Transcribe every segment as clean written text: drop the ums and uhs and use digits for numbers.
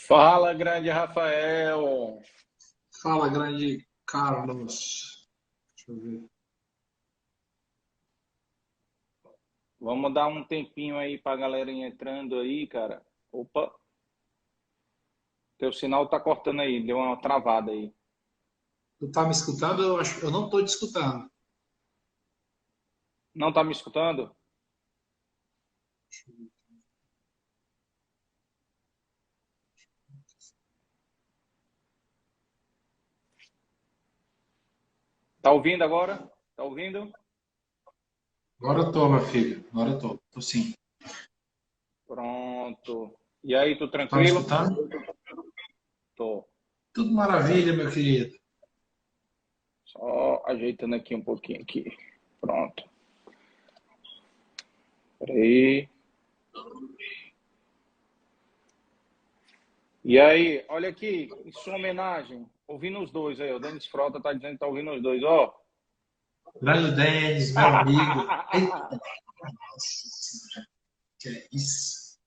Fala, grande Rafael. Fala, grande Carlos. Deixa eu ver. Vamos dar um tempinho aí pra galera ir entrando aí, cara. Opa, teu sinal tá cortando aí, deu uma travada aí. Tu tá me escutando? Eu acho, eu não tô te escutando. Não tá me escutando? Tá ouvindo agora? Tá ouvindo? Agora eu tô, meu filho. Agora eu tô. Tô sim. Pronto. E aí, tu Tu tá me tranquilo? escutando? Tô. Tudo maravilha, meu querido. Só ajeitando aqui um pouquinho aqui. Pronto. Peraí. E aí, olha aqui, em sua homenagem, ouvindo os dois aí, o Denis Frota tá dizendo que tá ouvindo os dois, ó. Grande Denis, meu amigo. Eita, nossa senhora, que é isso?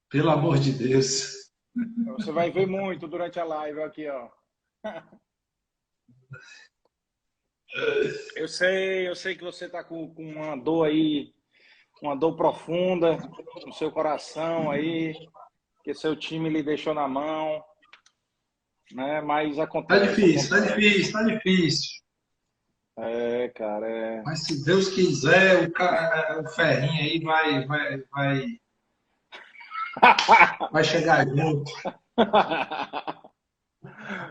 Pelo amor de Deus. Você vai ver muito durante a live aqui, ó. Eu sei que você tá com uma dor aí, uma dor profunda no seu coração aí, que seu time lhe deixou na mão, né? Mas Tá acontece, difícil, tá acontece. difícil, tá difícil. É, cara, é. Mas se Deus quiser, o ferrinho aí vai chegar junto.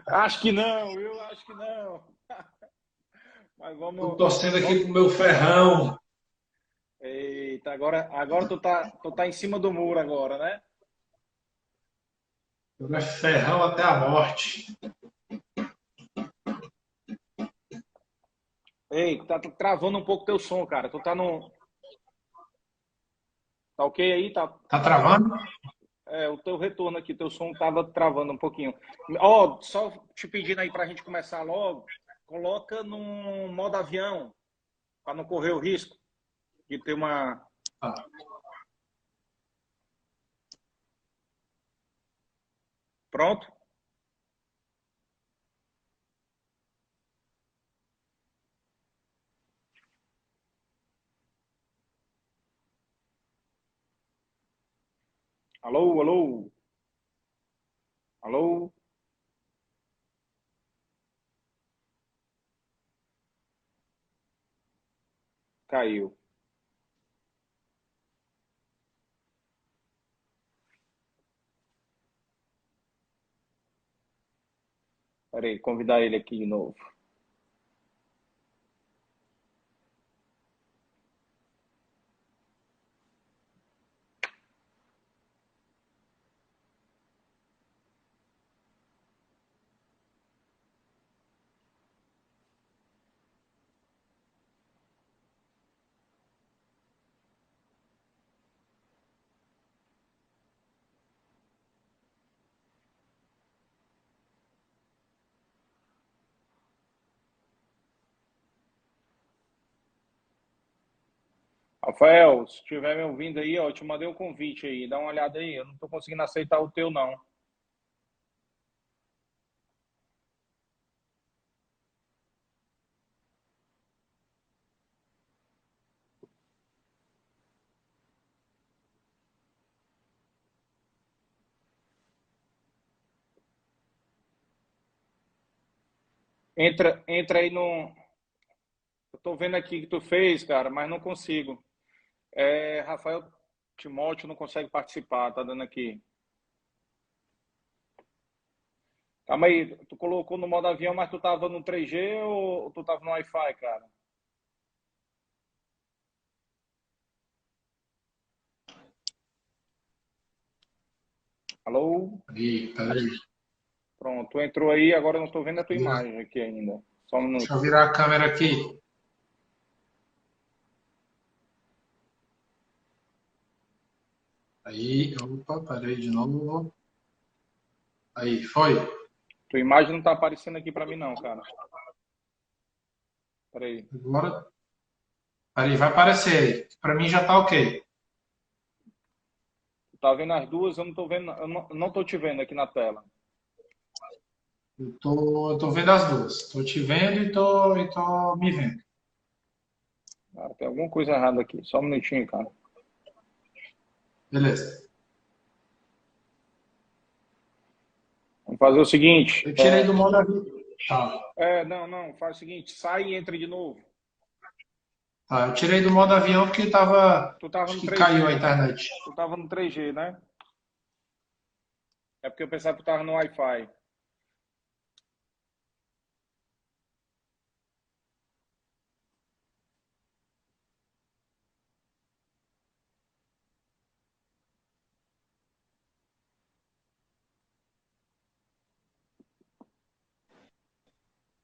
Acho que não, viu? Acho que não. Mas Tô vamos, torcendo aqui vamos. pro meu ferrão. Eita, agora tu tá em cima do muro agora, né? Meu ferrão até a morte. Ei, tá travando um pouco teu som, cara. Tu tá no, tá ok aí? Tá, Tá travando? o teu retorno aqui, teu som tava travando um pouquinho. Ó, só te pedindo aí pra gente começar logo, coloca no modo avião, para não correr o risco de ter uma. Tá. Pronto? Alô, alô, alô? Caiu. Peraí, convidar ele aqui de novo. Rafael, se estiver me ouvindo aí, ó, eu te mandei um convite aí, dá uma olhada aí. Eu não tô conseguindo aceitar o teu, não. Entra aí no. Eu tô vendo aqui que tu fez, cara, mas não consigo. Rafael Timóteo não consegue participar, tá dando aqui. Calma aí, tu colocou no modo avião, mas tu tava no 3G ou tu tava no Wi-Fi, cara? Alô? Peraí, peraí. Pronto, tu entrou aí, agora eu não tô vendo a tua imagem aqui ainda. Só um Deixa minuto. eu virar a câmera aqui. Aí, opa, peraí de novo. Aí, foi. Tua imagem não tá aparecendo aqui pra mim não, cara. Peraí. Agora, peraí, vai aparecer aí. Pra mim já tá ok. tá vendo as duas? Eu não tô vendo, eu não tô te vendo aqui na tela. Eu tô vendo as duas. Tô te vendo e tô me vendo. Cara, tem alguma coisa errada aqui. Só um minutinho, cara. Beleza. Vamos fazer o seguinte. Eu tirei do modo avião. Tá. Não, faz o seguinte, sai e entra de novo. Tá, eu tirei do modo avião porque tava. Tu tava Acho no que caiu a 3G, né? internet. Tu tava no 3G, né? É porque eu pensava que tu tava no Wi-Fi.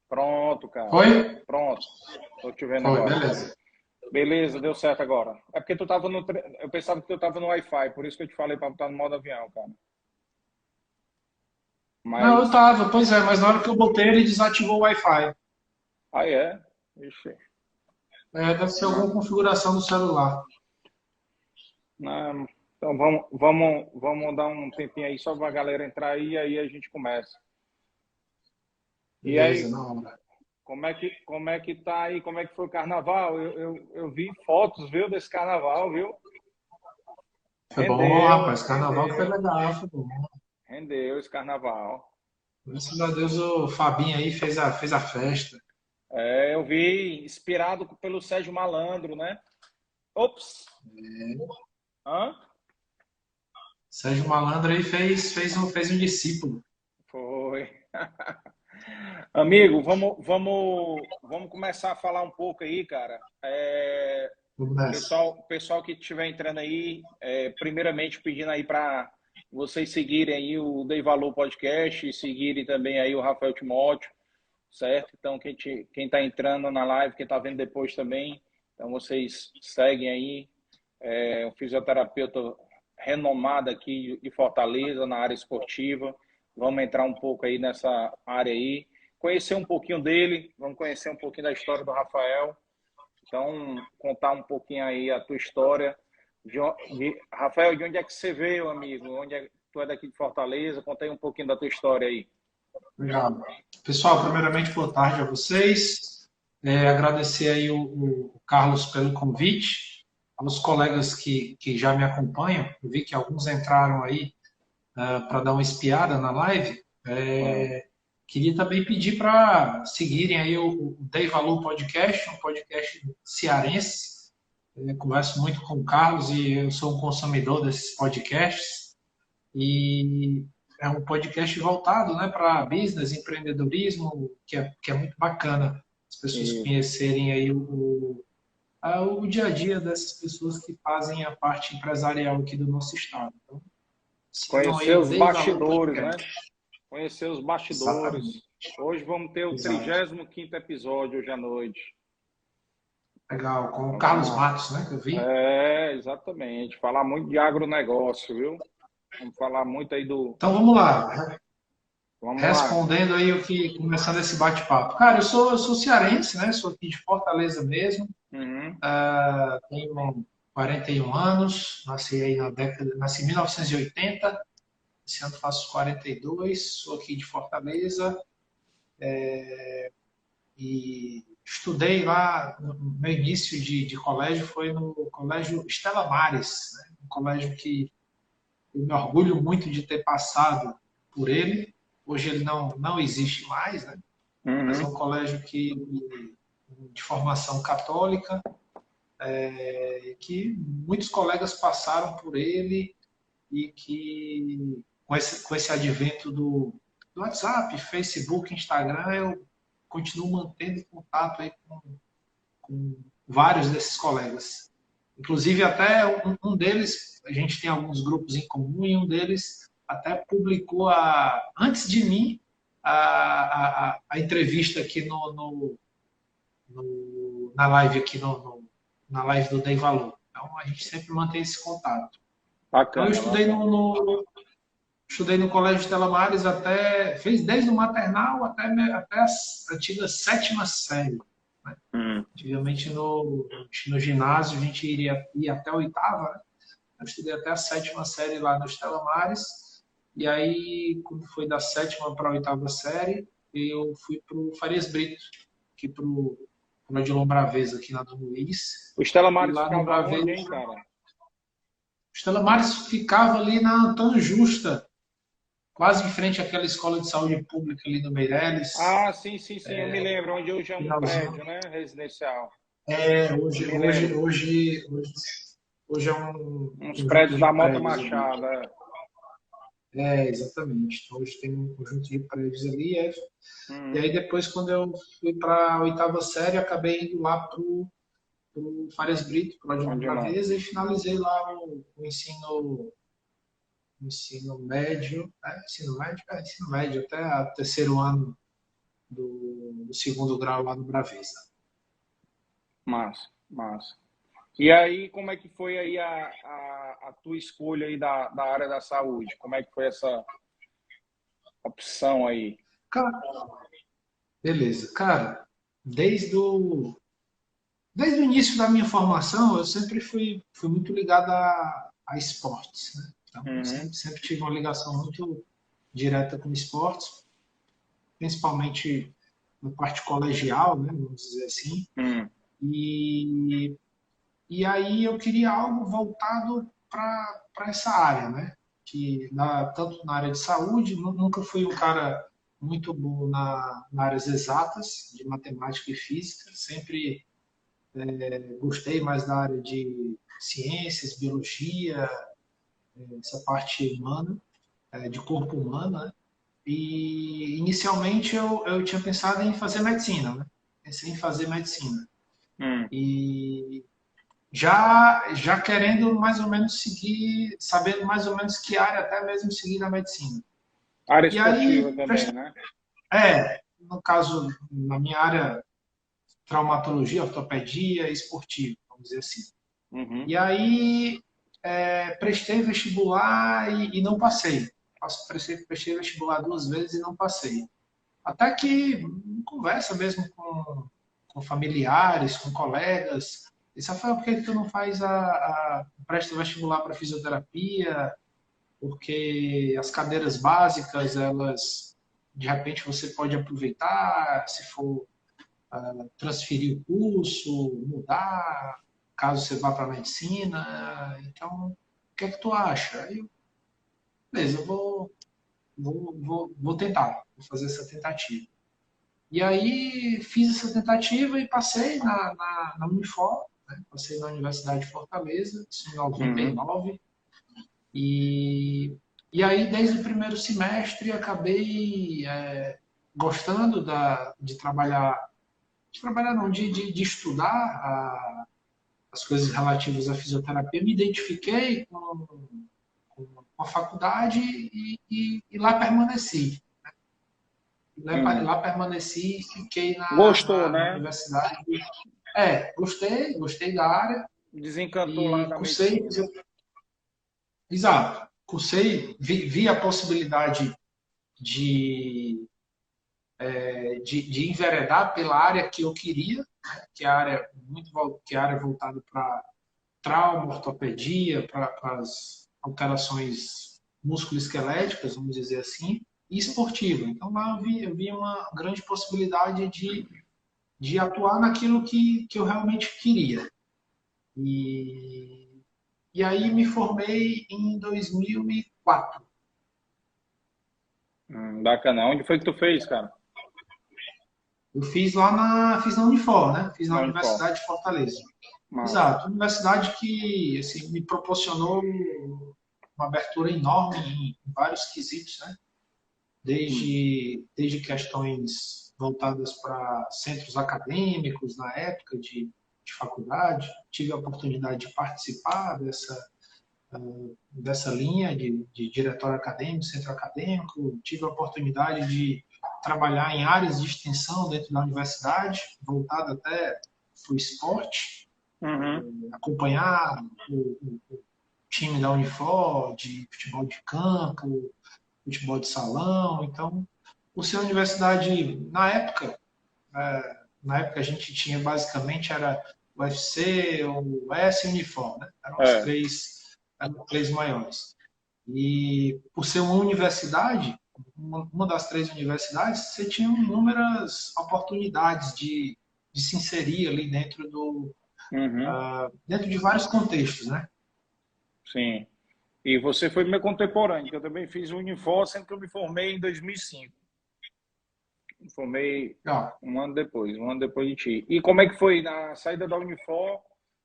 Pronto, cara. Foi? Pronto. Tô te vendo Foi, agora. beleza. Beleza, deu certo agora. É porque tu tava no. Eu pensava que tu tava no Wi-Fi, por isso que eu te falei pra botar no modo avião, cara. Não, eu Mas. tava, pois é, mas na hora que eu botei ele desativou o Wi-Fi. Aí é. Ixi. É, deve ser Não, alguma configuração do celular. não. Então vamos dar um tempinho aí só pra galera entrar aí, e aí a gente começa. E Beleza, aí, na hora. como é que tá aí? Como é que foi o carnaval? Eu vi fotos, viu, desse carnaval, viu? Foi bom, Rendeu, rapaz. Carnaval foi rendeu, legal, foi bom. rendeu esse carnaval. Graças a Deus o Fabinho aí fez a festa. É, eu vi, inspirado pelo Sérgio Malandro, né? Ops! Hã? Sérgio Malandro aí fez um discípulo. Foi. Amigo, vamos começar a falar um pouco aí, cara. Vamos nessa. Pessoal que estiver entrando aí, primeiramente pedindo aí para vocês seguirem aí o Dei Valor Podcast e seguirem também aí o Rafael Timóteo, certo? Então, quem está entrando na live, quem está vendo depois também, então vocês seguem aí. Um fisioterapeuta renomado aqui de Fortaleza, na área esportiva. Vamos entrar um pouco aí nessa área aí, conhecer um pouquinho dele, vamos conhecer um pouquinho da história do Rafael. Então, contar um pouquinho aí a tua história. Rafael, de onde é que você veio, amigo? Tu é daqui de Fortaleza? Conta aí um pouquinho da tua história aí. Obrigado. Pessoal, primeiramente, boa tarde a vocês. Agradecer aí o Carlos pelo convite, aos colegas que já me acompanham. Eu vi que alguns entraram aí para dar uma espiada na live. Ah, Queria também pedir para seguirem aí o Dei Valor Podcast, um podcast cearense. Converso muito com o Carlos e eu sou um consumidor desses podcasts. E é um podcast voltado, né, para business, empreendedorismo, que é muito bacana as pessoas isso. conhecerem aí o dia a dia dessas pessoas que fazem a parte empresarial aqui do nosso estado. Então, sigam aí Conhecer o os Dei Valor bastidores, né? Podcast. Conhecer os bastidores. Exatamente. Hoje vamos ter o Exato. 35º episódio hoje à noite. Legal. Com o Então, Carlos Matos, né, que eu vi. Exatamente. Falar muito de agronegócio, viu? Vamos falar muito aí do. Então vamos lá. Vamos lá. Respondendo aí começando esse bate-papo. Cara, eu sou cearense, né? Sou aqui de Fortaleza mesmo. Uhum. Tenho 41 anos, nasci em 1980, esse ano faço 42, sou aqui de Fortaleza e estudei lá, no meu início de colégio foi no Colégio Estela Maris, né? Um colégio que eu me orgulho muito de ter passado por ele. Hoje ele não existe mais, né? Mas é um Uhum. colégio de formação católica, que muitos colegas passaram por ele e que com esse advento do WhatsApp, Facebook, Instagram, eu continuo mantendo contato aí com vários desses colegas. Inclusive até um deles, a gente tem alguns grupos em comum e um deles até publicou antes de mim a entrevista aqui na live aqui na live do Dei Valor. Então a gente sempre mantém esse contato. Então eu Bacana, estudei bacana. no Colégio Estela Maris fez desde o maternal até a antiga sétima série. Uhum. Antigamente no ginásio a gente ia até a oitava, né? Eu estudei até a 7ª série lá no Estela Maris. E aí, quando foi da 7ª para a 8ª série, eu fui para o Farias Brito, aqui para o Odilon Braveza, aqui na Dom Luiz. O Estela E Maris lá no ficava Braveza, onde, hein, cara? o Estela Maris ficava ali na Antônio Justa, quase em frente àquela escola de saúde pública ali no Meireles, Ah, sim, sim, sim, eu me lembro, onde hoje é um finalzinho. prédio, né, residencial. Eu Hoje, me hoje, lembro. hoje, hoje, hoje é um Uns conjunto prédios de da Mota prédios ali. Machado, é. Exatamente. Então, hoje tem um conjunto de prédios ali. E aí Uhum. depois, quando eu fui para a 8ª série, acabei indo lá para o Farias Brito, para o Onde lá? Braveza, e finalizei lá o ensino médio, ensino médio até o 3º ano do 2º grau lá no Braveza. Massa, massa. E aí, como é que foi aí a tua escolha aí da área da saúde? Como é que foi essa opção aí? Cara, beleza. Cara, desde o, desde o início da minha formação, eu sempre fui muito ligado a esportes, né? Então, eu Uhum. sempre tive uma ligação muito direta com esportes, principalmente na parte colegial, né? Vamos dizer assim. Uhum. E, e aí eu queria algo voltado para essa área, né? Tanto na área de saúde, nunca fui um cara muito bom nas áreas exatas, de matemática e física, sempre gostei mais da área de ciências, biologia, essa parte humana, de corpo humano, né? E inicialmente eu tinha pensado em fazer medicina, né? Pensei em fazer medicina. Uhum. E já querendo mais ou menos seguir, sabendo mais ou menos que área até mesmo seguir na medicina. Área E esportiva aí, também, né? no caso, na minha área, traumatologia, ortopedia, esportiva, vamos dizer assim. Uhum. E aí, prestei vestibular e não passei. Prestei vestibular 2 vezes e não passei. Até que, em conversa mesmo com familiares, com colegas, disse, Rafael, por que tu não faz presta vestibular para fisioterapia? Porque as cadeiras básicas, elas, de repente, você pode aproveitar, se for transferir o curso, mudar, caso você vá para a medicina. Então, o que é que tu acha? Aí, beleza, eu vou tentar, vou fazer essa tentativa. E aí fiz essa tentativa e passei na Unifor, né? Passei na Universidade de Fortaleza, isso em Uhum. 99. E, e aí, desde o primeiro semestre, acabei gostando de trabalhar não, de estudar as coisas relativas à fisioterapia. Me identifiquei com a faculdade e lá permaneci. Uhum. Lá permaneci e fiquei Gostou, na né? universidade. Gostei da área Desencantou lá e da cursei, medicina. exato, cursei, vi a possibilidade de, de enveredar pela área que eu queria, né, que é a área voltada para trauma, ortopedia, para as alterações musculoesqueléticas, vamos dizer assim, e esportiva. Então lá eu vi uma grande possibilidade de atuar naquilo que eu realmente queria. E, e aí me formei em 2004. Bacana. Onde foi que tu fez, cara? Eu fiz na Unifor, né? Fiz na Na Unifor. Universidade de Fortaleza. Massa. Exato, universidade que assim, me proporcionou uma abertura enorme em vários quesitos, né? Hum. Desde questões voltadas para centros acadêmicos na época de faculdade. Tive a oportunidade de participar dessa linha de diretório acadêmico, centro acadêmico. Tive a oportunidade de trabalhar em áreas de extensão dentro da universidade, voltada até para o esporte, Uhum. acompanhar o time da Unifor, de futebol de campo, futebol de salão. Então, por ser universidade, na época a gente tinha basicamente era o UFC, o S e o Unifor, né? Eram as É. três três maiores. E por ser uma universidade, uma das três universidades, você tinha inúmeras oportunidades de se inserir ali Uhum, dentro de vários contextos, né? sim. E você foi meu contemporâneo, que eu também fiz o Unifor, sendo que eu me formei em 2005. Me formei Ó, um ano depois de ti. E como é que foi na saída da Unifor?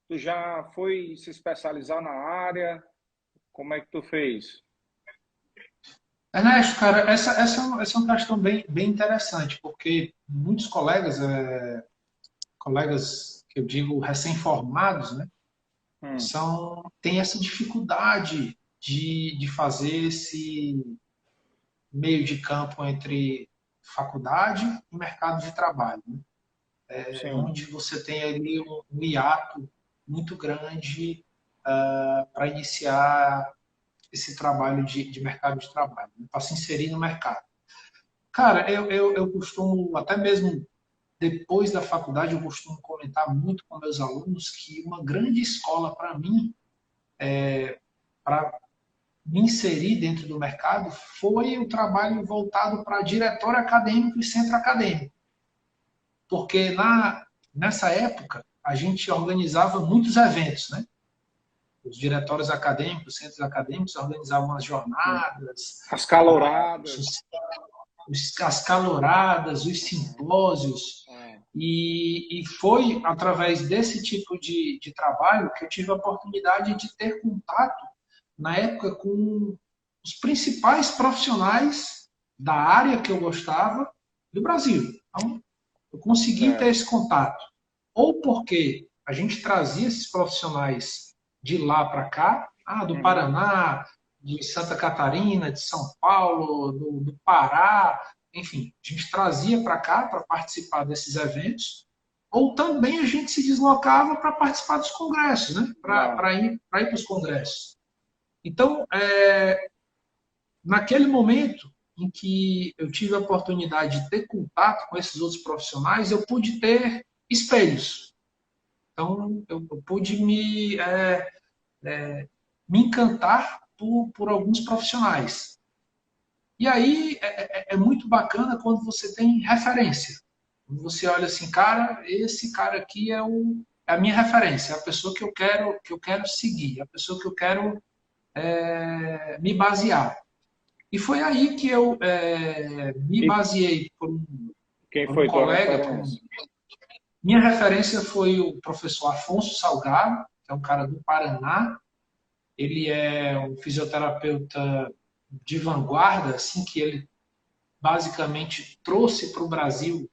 Tu já foi se especializar na área? Como é que tu fez? Ernesto, cara, essa é uma questão bem interessante, porque muitos colegas, colegas que eu digo recém-formados, né, Hum, têm essa dificuldade de fazer esse meio de campo entre faculdade e mercado de trabalho, né? sim. Onde você tem ali um hiato muito grande para iniciar esse trabalho de mercado de trabalho, né, para se inserir no mercado. Cara, eu costumo, até mesmo depois da faculdade, eu costumo comentar muito com meus alunos que uma grande escola para mim, para me inserir dentro do mercado, foi o trabalho voltado para diretório acadêmico e centro acadêmico. Porque nessa época, a gente organizava muitos eventos, né? Os diretórios acadêmicos, os centros acadêmicos organizavam as jornadas, As ah, caloradas. as caloradas, os simpósios. É, E foi através desse tipo de trabalho que eu tive a oportunidade de ter contato, na época, com os principais profissionais da área que eu gostava do Brasil. Então, eu consegui ter certo. esse contato. Ou porque a gente trazia esses profissionais de lá para cá, do Uhum, Paraná, de Santa Catarina, de São Paulo, do Pará, enfim, a gente trazia para cá para participar desses eventos, ou também a gente se deslocava para participar dos congressos, né? ah, Para ir para os congressos. Então, naquele momento em que eu tive a oportunidade de ter contato com esses outros profissionais, eu pude ter espelhos. Então, eu pude me encantar por alguns profissionais. E aí é muito bacana quando você tem referência. Quando você olha assim, cara, esse cara aqui é a minha referência, é a pessoa que eu quero seguir, é a pessoa que eu quero me basear. E foi aí que eu me e baseei quem por um foi tua colega. referência? Minha referência foi o professor Afonso Salgado, que é um cara do Paraná. Ele é um fisioterapeuta de vanguarda, assim, que ele basicamente trouxe para o Brasil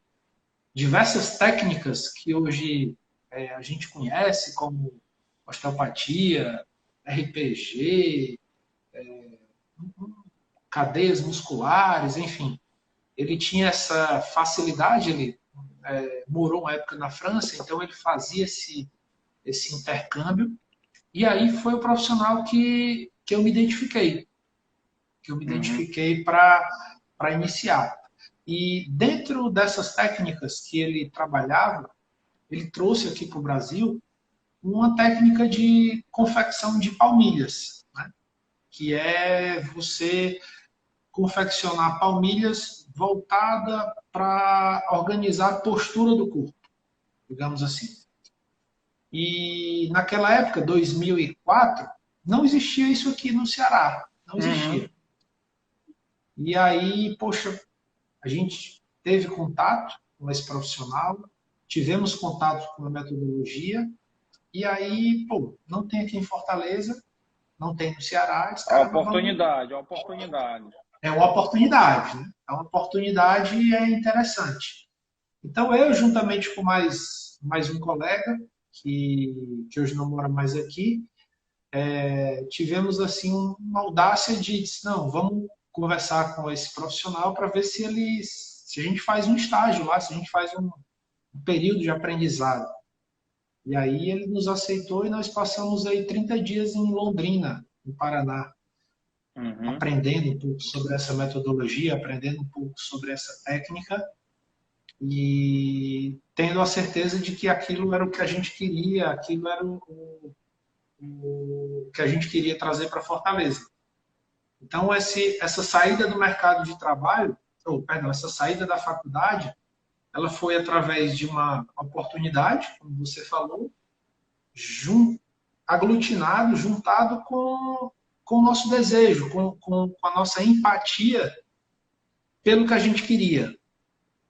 diversas técnicas que hoje a gente conhece, como osteopatia, RPG, cadeias musculares, enfim. Ele tinha essa facilidade, ele morou uma época na França, então ele fazia esse intercâmbio. E aí foi o profissional que eu me identifiquei, Uhum, para iniciar. E dentro dessas técnicas que ele trabalhava, ele trouxe aqui para o Brasil uma técnica de confecção de palmilhas, né? Que é você confeccionar palmilhas voltada para organizar a postura do corpo, digamos assim. E naquela época, 2004, não existia isso aqui no Ceará, não uhum. existia. E aí, poxa, a gente teve contato com esse profissional, tivemos contato com a metodologia, e aí, pô, não tem aqui em Fortaleza, não tem no Ceará, esse cara, vamos. A oportunidade. É uma oportunidade, né? É uma oportunidade e é interessante. Então, eu, juntamente com mais um colega, que hoje não mora mais aqui, tivemos assim uma audácia de não, vamos conversar com esse profissional para ver se a gente faz um estágio lá, se a gente faz um período de aprendizado. E aí ele nos aceitou e nós passamos aí 30 dias em Londrina, no Paraná, Uhum. aprendendo um pouco sobre essa metodologia, aprendendo um pouco sobre essa técnica e tendo a certeza de que aquilo era o que a gente queria, aquilo era o que a gente queria trazer para Fortaleza. Então, essa saída do mercado de trabalho, ou, perdão, essa saída da faculdade, ela foi através de uma oportunidade, como você falou, aglutinado, juntado com o nosso desejo, com a nossa empatia pelo que a gente queria.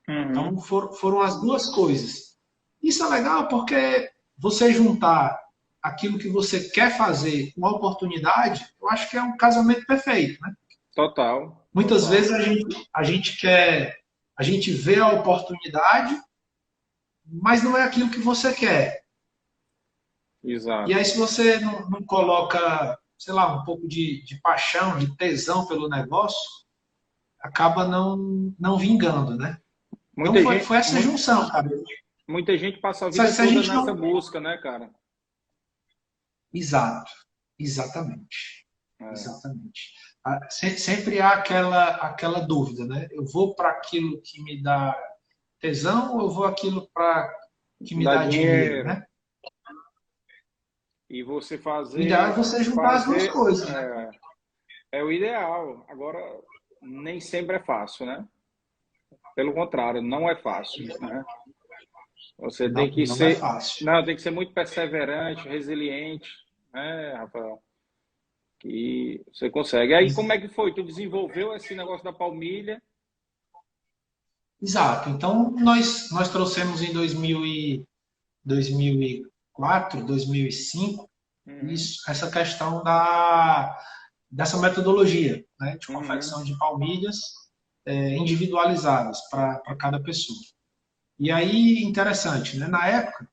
Então, foram as duas coisas. Isso é legal porque você juntar aquilo que você quer fazer com a oportunidade, eu acho que é um casamento perfeito, né? Total. Muitas vezes a gente vê a oportunidade, mas não é aquilo que você quer. Exato. E aí, se você não coloca, sei lá, um pouco de paixão, de tesão pelo negócio, acaba não vingando, né? Então, Muita foi gente, essa junção, cara. muita gente passa a vida Se a toda gente nessa não... busca, né, cara? Exato, exatamente. É. Exatamente. Sempre há aquela dúvida, né? Eu vou para aquilo que me dá tesão ou eu vou aquilo para que me Dá dá dinheiro, dinheiro. né? E você O ideal é você juntar as duas coisas, né? é o ideal. Agora, nem sempre é fácil, né? Pelo contrário, não é fácil, né? Você tem que Não é ser, fácil. não, tem que ser muito perseverante, resiliente, né, Rafael? Que você consegue. Aí, como é que foi? Tu desenvolveu esse negócio da palmilha? Exato. Então, nós trouxemos em 2004, 2005, Uhum, essa questão dessa metodologia, né, de uhum, confecção de palmilhas individualizadas para cada pessoa. E aí, interessante, né? Na época,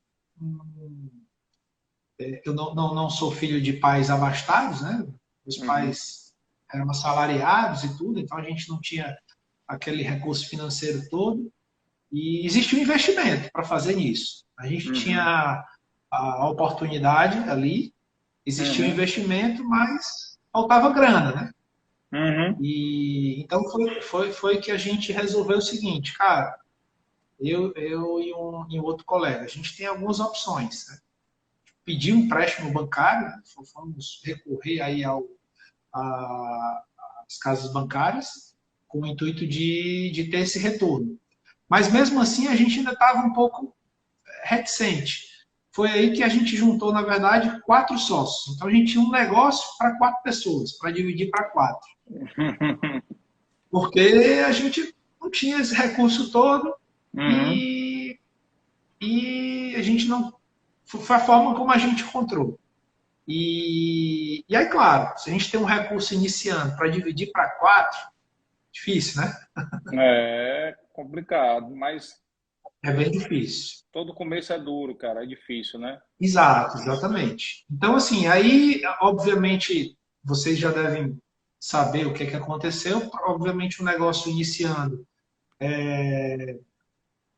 eu não sou filho de pais abastados, né? Meus uhum, pais eram assalariados e tudo, então a gente não tinha aquele recurso financeiro todo. E existia um investimento para fazer isso. A gente uhum, tinha a oportunidade ali, existia um uhum, investimento, mas faltava grana, né? uhum, E então foi que a gente resolveu o seguinte, cara, eu e um outro colega, a gente tem algumas opções, né? Pedir um empréstimo bancário, né? Fomos recorrer aí às casas bancárias com o intuito de ter esse retorno. Mas mesmo assim a gente ainda estava um pouco reticente. Foi aí que a gente juntou, na verdade, 4 sócios. Então a gente tinha um negócio para 4 pessoas, para dividir para 4. Porque a gente não tinha esse recurso todo uhum. e, e a gente não. Foi a forma como a gente encontrou. E aí, claro, se a gente tem um recurso iniciando para dividir para 4, difícil, né? É complicado, mas É bem difícil. todo começo é duro, cara, é difícil, né? Exato, exatamente. Então, assim, aí, obviamente, vocês já devem saber o que é que aconteceu. Obviamente, o negócio iniciando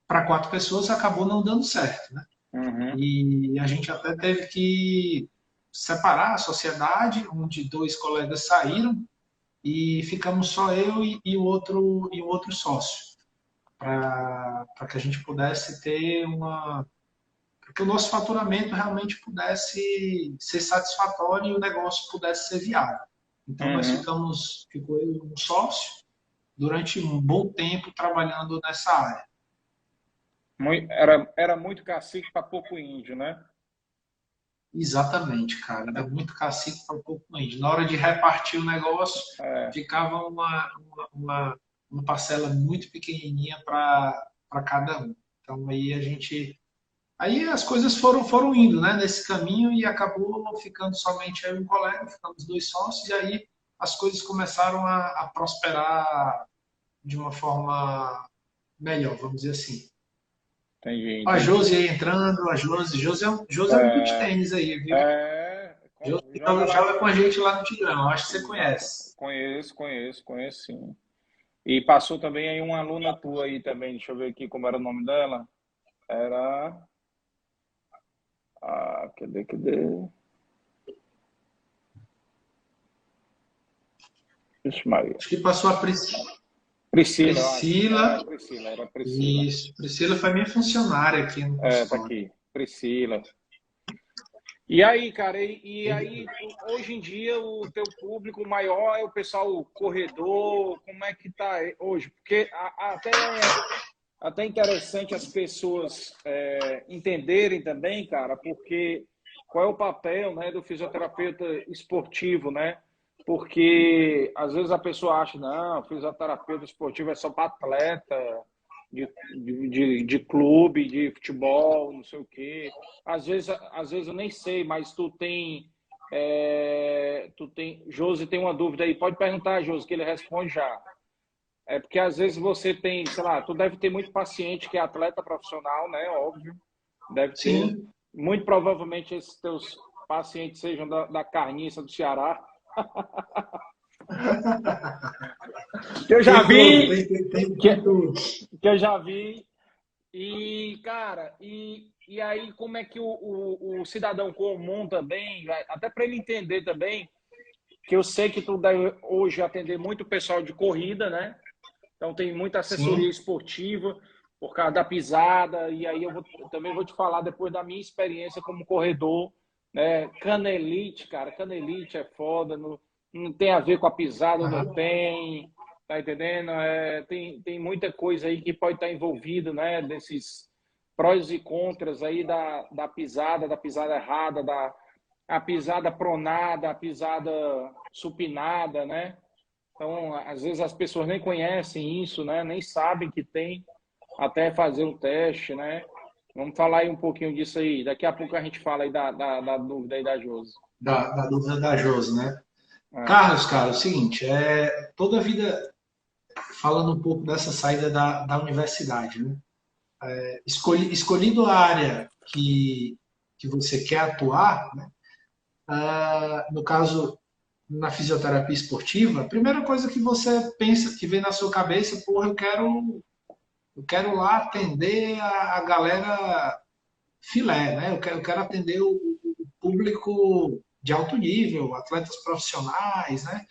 para 4 pessoas acabou não dando certo, né? Uhum. E a gente até teve que separar a sociedade, onde 2 colegas saíram e ficamos só eu e o outro sócio, para que a gente pudesse ter para que o nosso faturamento realmente pudesse ser satisfatório e o negócio pudesse ser viável. Então nós Uhum. ficou eu e um sócio durante um bom tempo trabalhando nessa área. Era muito cacique para pouco índio, né? Exatamente, cara. Era muito cacique para pouco índio. Na hora de repartir o negócio, É, ficava uma parcela muito pequenininha para cada um. Então aí a gente. Aí as coisas foram indo, né, nesse caminho e acabou ficando somente eu e um colega, ficamos 2 sócios, e aí as coisas começaram a prosperar de uma forma melhor, vamos dizer assim. entendi, A entendi. Josi aí entrando, Josi é um beach tênis aí, viu? Josi Joga lá joga com a com. gente lá no Tigrão, acho que você Exato. conhece. Conheço sim. E passou também aí uma aluna tua aí também, deixa eu ver aqui como era o nome dela. Era. Ah, cadê? Vixe, Maria. Acho que passou a Priscila, eu acho. Priscila. Era Priscila. Isso, Priscila foi minha funcionária aqui no Tá consultório. aqui. Priscila. E aí, cara, e aí, hoje em dia, o teu público maior é o pessoal corredor, como é que tá hoje? Porque até interessante as pessoas entenderem também, cara, porque qual é o papel, né, do fisioterapeuta esportivo, né? Porque às vezes a pessoa acha, não, fisioterapeuta esportivo é só para atleta de clube, de futebol, não sei o quê. Às vezes eu nem sei, mas Josi tem uma dúvida aí, pode perguntar, Josi, que ele responde já. É porque às vezes você tem, sei lá, tu deve ter muito paciente que é atleta profissional, né? Óbvio, deve ter. Sim. Muito provavelmente esses teus pacientes sejam da carniça do Ceará. Que eu já Tem tudo, vi, tem tudo. que eu já vi. E, cara, e aí como é que o cidadão comum também, até para ele entender também, que eu sei que tu deve hoje atender muito pessoal de corrida, né? Então tem muita assessoria Sim. esportiva por causa da pisada, e aí eu também vou te falar depois da minha experiência como corredor, né? Canelite, cara, canelite é foda, não tem a ver com a pisada, não Aham. tem, tá entendendo? Tem muita coisa aí que pode estar envolvido, né? Desses prós e contras aí da pisada errada, a pisada pronada, a pisada supinada, né? Então, às vezes as pessoas nem conhecem isso, né? Nem sabem que tem até fazer um teste, né? Vamos falar aí um pouquinho disso aí. Daqui a pouco a gente fala aí da dúvida aí da Josi. Da dúvida da Josi, né? É. Carlos, cara, é o seguinte, toda a vida, falando um pouco dessa saída da universidade, né? Escolhido a área que você quer atuar, né? No caso, na fisioterapia esportiva, a primeira coisa que você pensa, que vem na sua cabeça, porra, eu quero lá atender a galera filé, né? Eu quero atender o público de alto nível, atletas profissionais, né?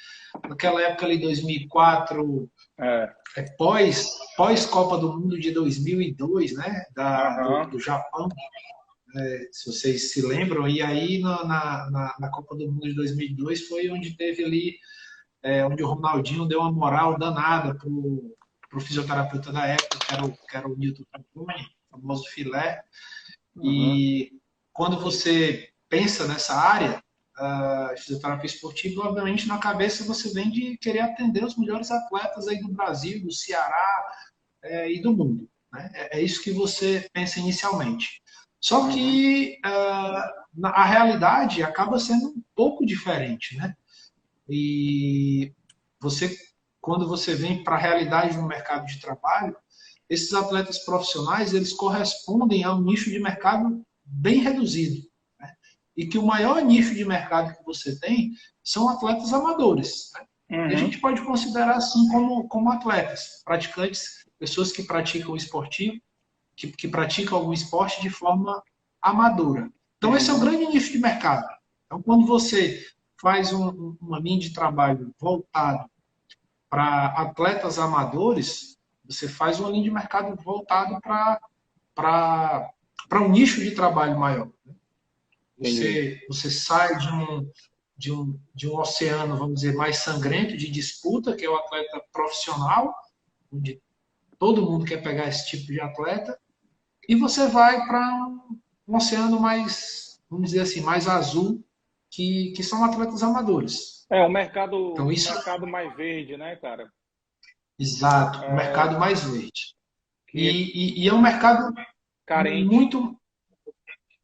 Naquela época ali, 2004, É. pós Copa do Mundo de 2002, né? Do, Aham. do Japão, se vocês se lembram, e aí na Copa do Mundo de 2002 foi onde teve ali, onde o Ronaldinho deu uma moral danada pro fisioterapeuta da época, que era o Nilton Cantoni, o famoso filé. Uhum. E quando você pensa nessa área, fisioterapia esportiva, obviamente na cabeça você vem de querer atender os melhores atletas aí do Brasil, do Ceará, e do mundo. Né? É isso que você pensa inicialmente. Só Uhum. que a realidade acaba sendo um pouco diferente. Né? E você, quando você vem para a realidade no mercado de trabalho, esses atletas profissionais eles correspondem a um nicho de mercado bem reduzido. Né? E que o maior nicho de mercado que você tem são atletas amadores. Né? E a Uhum. gente pode considerar assim como atletas, praticantes, pessoas que praticam esportivo, que praticam algum esporte de forma amadora. Então, esse é o Uhum. grande nicho de mercado. Então, quando você faz uma linha de trabalho voltado para atletas amadores, você faz uma linha de mercado voltado para um nicho de trabalho maior. Entendi. Você sai de um oceano, vamos dizer, mais sangrento de disputa, que é o atleta profissional, onde todo mundo quer pegar esse tipo de atleta, e você vai para um oceano mais, vamos dizer assim, mais azul, que são atletas amadores. É, Então, o isso, mercado mais verde, né, cara? exato, o É, mercado mais verde. que E é um mercado carente. muito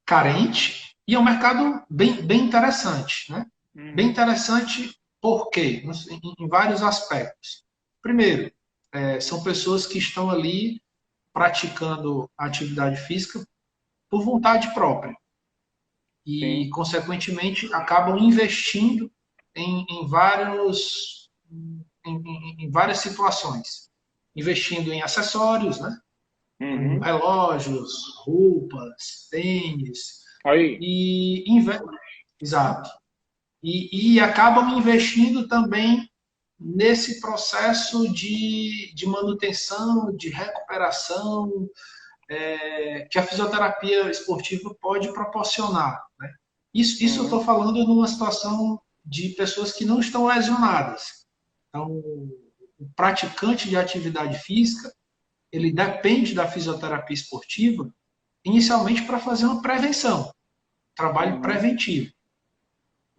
carente e é um mercado bem interessante. Né? Bem Uhum. interessante por quê? Em vários aspectos. Primeiro, são pessoas que estão ali praticando atividade física por vontade própria e, Sim. consequentemente, acabam investindo em em várias situações. Investindo em acessórios, né? Como Uhum. relógios, roupas, tênis, Aí. e exato. E acabam investindo também nesse processo de manutenção, de recuperação, que a fisioterapia esportiva pode proporcionar. Né? Isso eu estou Uhum. falando numa situação de pessoas que não estão lesionadas. Então, o praticante de atividade física, ele depende da fisioterapia esportiva inicialmente para fazer uma prevenção, trabalho Uhum. preventivo.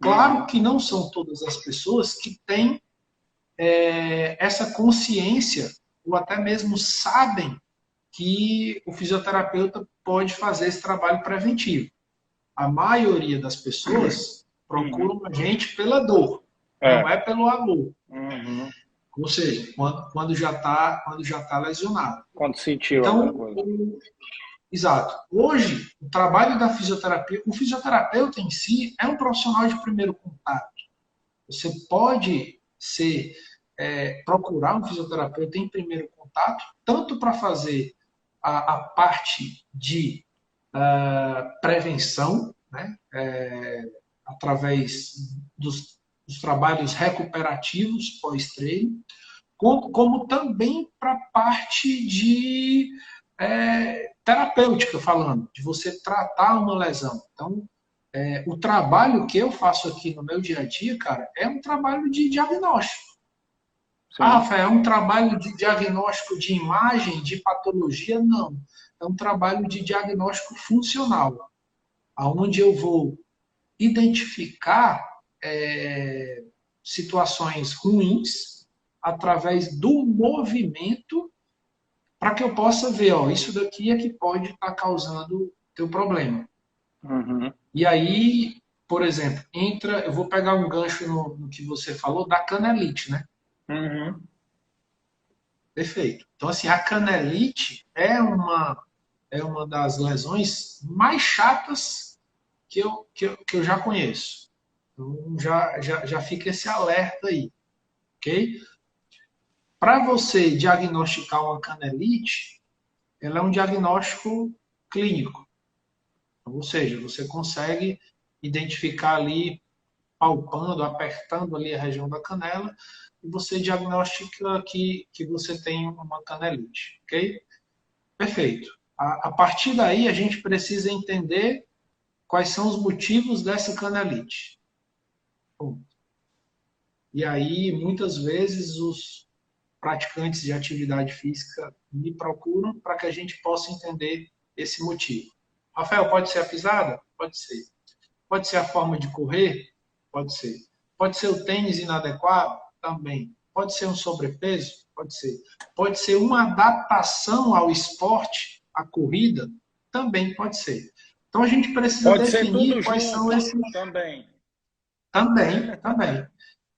Claro Uhum. que não são todas as pessoas que têm essa consciência ou até mesmo sabem que o fisioterapeuta pode fazer esse trabalho preventivo. A maioria das pessoas Uhum. procuram a gente pela dor, não É. é pelo amor. Uhum. Ou seja, quando já tá lesionado. Quando sentiu alguma Então, coisa. exato. Hoje, o trabalho da fisioterapia, o fisioterapeuta em si é um profissional de primeiro contato. Você pode procurar um fisioterapeuta em primeiro contato, tanto para fazer a parte de prevenção, né, através dos trabalhos recuperativos pós-treino, como também para a parte de terapêutica, falando, de você tratar uma lesão. Então, o trabalho que eu faço aqui no meu dia a dia, cara, é um trabalho de diagnóstico. Ah, Sim. Rafael, é um trabalho de diagnóstico de imagem, de patologia? Não. É um trabalho de diagnóstico funcional, onde eu vou identificar situações ruins através do movimento para que eu possa ver, ó, isso daqui é que pode estar causando teu problema. Uhum. E aí, por exemplo, eu vou pegar um gancho no que você falou da canelite, né? Uhum. Perfeito. Então, assim, a canelite é uma das lesões mais chatas que eu já conheço. Então, já fica esse alerta aí, ok? Para você diagnosticar uma canelite, ela é um diagnóstico clínico. Ou seja, você consegue identificar ali, palpando, apertando ali a região da canela, e você diagnostica que você tem uma canelite, ok? Perfeito. A partir daí, a gente precisa entender quais são os motivos dessa canelite. Bom, e aí, muitas vezes, os praticantes de atividade física me procuram para que a gente possa entender esse motivo. Rafael, pode ser a pisada? Pode ser. Pode ser a forma de correr? Pode ser. Pode ser o tênis inadequado? Também. Pode ser um sobrepeso? Pode ser. Pode ser uma adaptação ao esporte, à corrida? Também pode ser. Então a gente precisa Pode ser definir tudo quais são junto esses. também. Também, também.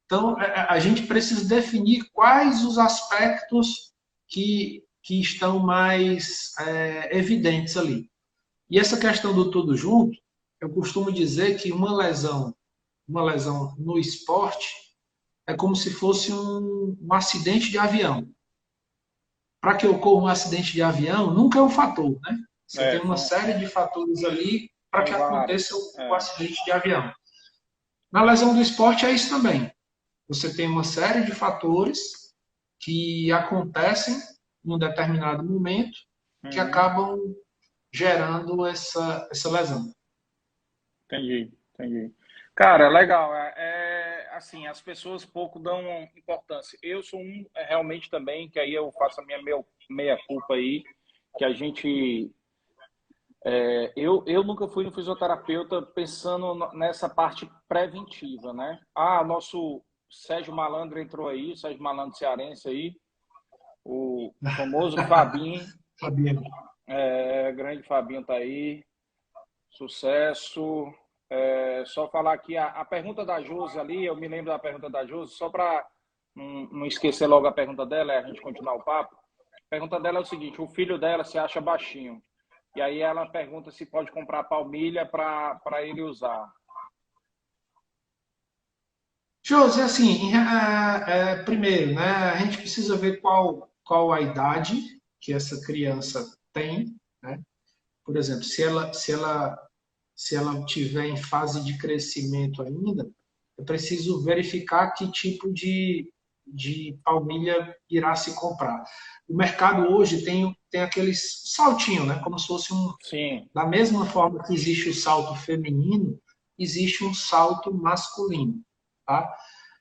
Então a gente precisa definir quais os aspectos que estão mais evidentes ali. E essa questão do tudo junto, eu costumo dizer que uma lesão no esporte é como se fosse um acidente de avião. Para que ocorra um acidente de avião, nunca é um fator, né? Você tem É, uma série de fatores ali para que são aconteça vários. o É. acidente de avião. Na lesão do esporte é isso também. Você tem uma série de fatores que acontecem em um determinado momento que Uhum. acabam gerando essa lesão. Entendi, entendi. Cara, legal. Assim, as pessoas pouco dão importância. Eu sou realmente também, que aí eu faço a minha meia-culpa aí, que a gente. Eu nunca fui no fisioterapeuta pensando nessa parte preventiva, né? Ah, nosso Sérgio Malandro entrou aí, Sérgio Malandro cearense aí, o famoso Fabinho, Fabiano. grande Fabinho tá aí, sucesso. Só falar aqui a pergunta da Josi ali, eu me lembro da pergunta da Josi, só para não esquecer logo a pergunta dela, a gente continuar o papo. A pergunta dela é o seguinte: o filho dela se acha baixinho. E aí ela pergunta se pode comprar palmilha para ele usar. Josi, assim, primeiro, né, a gente precisa ver qual a idade que essa criança tem, né? Por exemplo, se ela tiver em fase de crescimento ainda, eu preciso verificar que tipo de palmilha irá se comprar. O mercado hoje tem aqueles saltinho, né? Como se fosse Sim. da mesma forma que existe o salto feminino, existe um salto masculino, tá?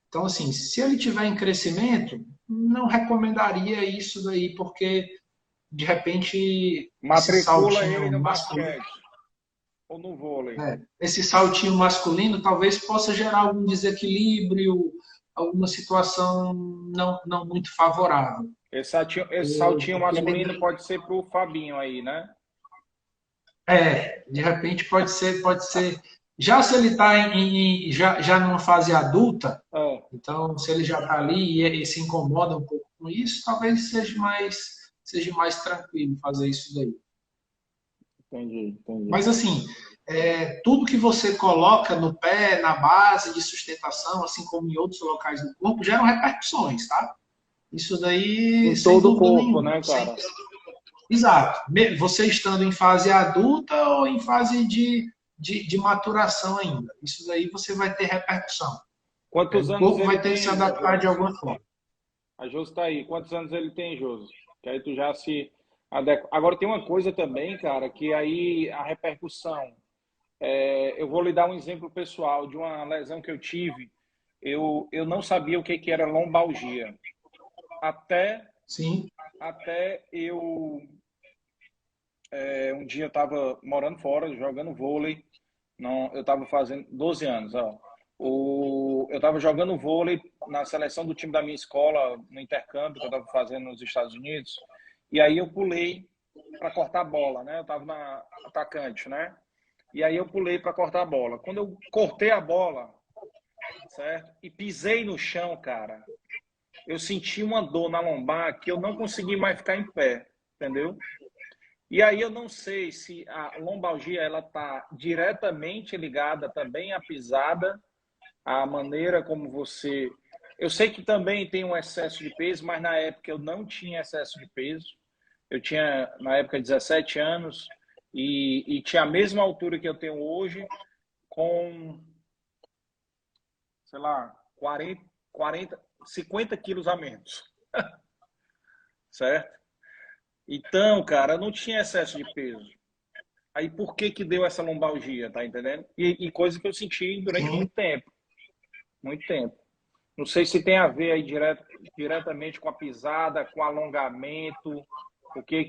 Então, assim, se ele tiver em crescimento, não recomendaria isso daí, porque, de repente, esse Matricula ele saltinho no masculino, basquete ou no vôlei. esse saltinho masculino talvez possa gerar algum desequilíbrio, alguma situação não muito favorável. Esse saltinho Porque masculino pode ser pro Fabinho aí, né? de repente pode ser, pode ser. Já se ele está já numa fase adulta, É, então se ele já está ali e se incomoda um pouco com isso, talvez seja mais tranquilo fazer isso daí. entendi, entendi. Mas assim, tudo que você coloca no pé, na base de sustentação, assim como em outros locais do corpo, geram repercussões, tá? Isso daí, Em sem todo o dúvida corpo, nenhuma. né, cara? Exato. Você estando em fase adulta ou em fase de maturação ainda. Isso daí você vai ter repercussão. Quantos O anos corpo ele vai ter que se tem, adaptar de Josi? alguma forma. A Josi tá aí. Quantos anos ele tem, Josi? Que aí tu já se adequa. Agora tem uma coisa também, cara, que aí a repercussão. Eu vou lhe dar um exemplo pessoal de uma lesão que eu tive. Eu não sabia o que que era lombalgia. Até, Sim. até eu um dia eu estava morando fora, jogando vôlei. Não, eu estava fazendo 12 anos, ó. Eu estava jogando vôlei na seleção do time da minha escola, no intercâmbio que eu estava fazendo nos Estados Unidos. E aí eu pulei para cortar a bola, né? Eu estava na atacante, né? E aí eu pulei para cortar a bola. Quando eu cortei a bola, certo? E pisei no chão, cara, eu senti uma dor na lombar que eu não consegui mais ficar em pé, entendeu? E aí eu não sei se a lombalgia ela está diretamente ligada também à pisada, à maneira como você. Eu sei que também tem um excesso de peso, mas na época eu não tinha excesso de peso. Eu tinha na época 17 anos e tinha a mesma altura que eu tenho hoje, com, sei lá, 50 quilos a menos, certo? Então, cara, eu não tinha excesso de peso. Aí por que que deu essa lombalgia, tá entendendo? E coisa que eu senti durante Sim. muito tempo, muito tempo. Não sei se tem a ver aí diretamente com a pisada, com alongamento, o que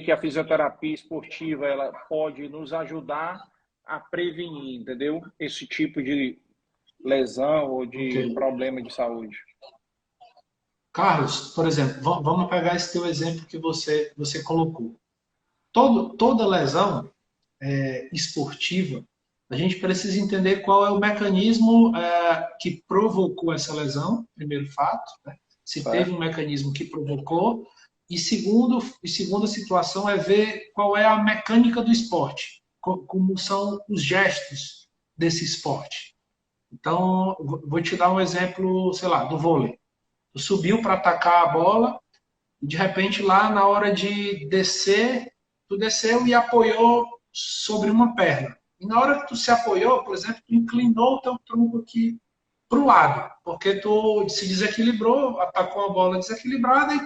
que a fisioterapia esportiva ela pode nos ajudar a prevenir, entendeu? Esse tipo de lesão ou Ok. de problema de saúde. Carlos, por exemplo, vamos pegar esse teu exemplo que você colocou. Toda lesão esportiva, a gente precisa entender qual é o mecanismo que provocou essa lesão, primeiro fato, né? Se teve um Certo? mecanismo que provocou, segunda situação é ver qual é a mecânica do esporte, como são os gestos desse esporte. Então, vou te dar um exemplo, sei lá, do vôlei. Tu subiu para atacar a bola e de repente lá na hora de descer, tu desceu e apoiou sobre uma perna. E na hora que tu se apoiou, por exemplo, tu inclinou o teu tronco aqui para o lado, porque tu se desequilibrou, atacou a bola desequilibrada e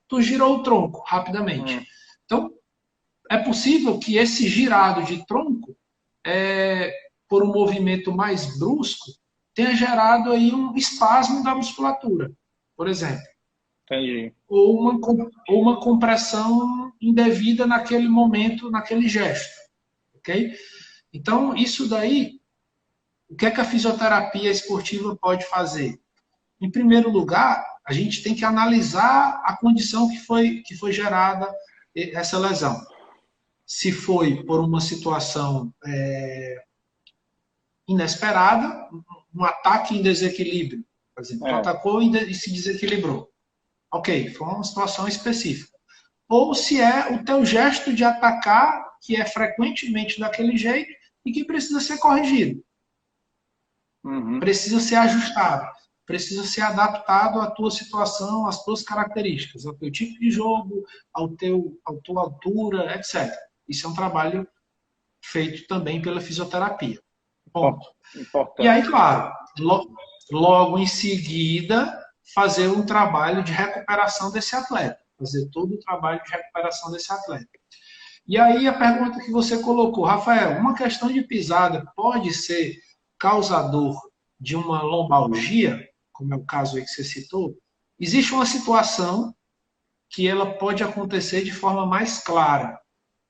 tu girou o tronco rapidamente. Hum, Então, é possível que esse girado de tronco, por um movimento mais brusco, tenha gerado aí um espasmo da musculatura, por exemplo, entendi. ou uma compressão indevida naquele momento, naquele gesto, ok? Então, isso daí, o que é que a fisioterapia esportiva pode fazer? Em primeiro lugar, a gente tem que analisar a condição que foi gerada essa lesão. Se foi por uma situação inesperada, um ataque em desequilíbrio, por exemplo, tu É, atacou e se desequilibrou. Ok, foi uma situação específica. Ou se é o teu gesto de atacar, que é frequentemente daquele jeito e que precisa ser corrigido, uhum, precisa ser ajustado, precisa ser adaptado à tua situação, às tuas características, ao teu tipo de jogo, à tua altura, etc. Isso é um trabalho feito também pela fisioterapia. Ponto. E aí, importante. claro, logo em seguida, fazer um trabalho de recuperação desse atleta. Fazer todo o trabalho de recuperação desse atleta. E aí a pergunta que você colocou, Rafael, uma questão de pisada pode ser causador de uma lombalgia, como é o caso aí que você citou? Existe uma situação que ela pode acontecer de forma mais clara,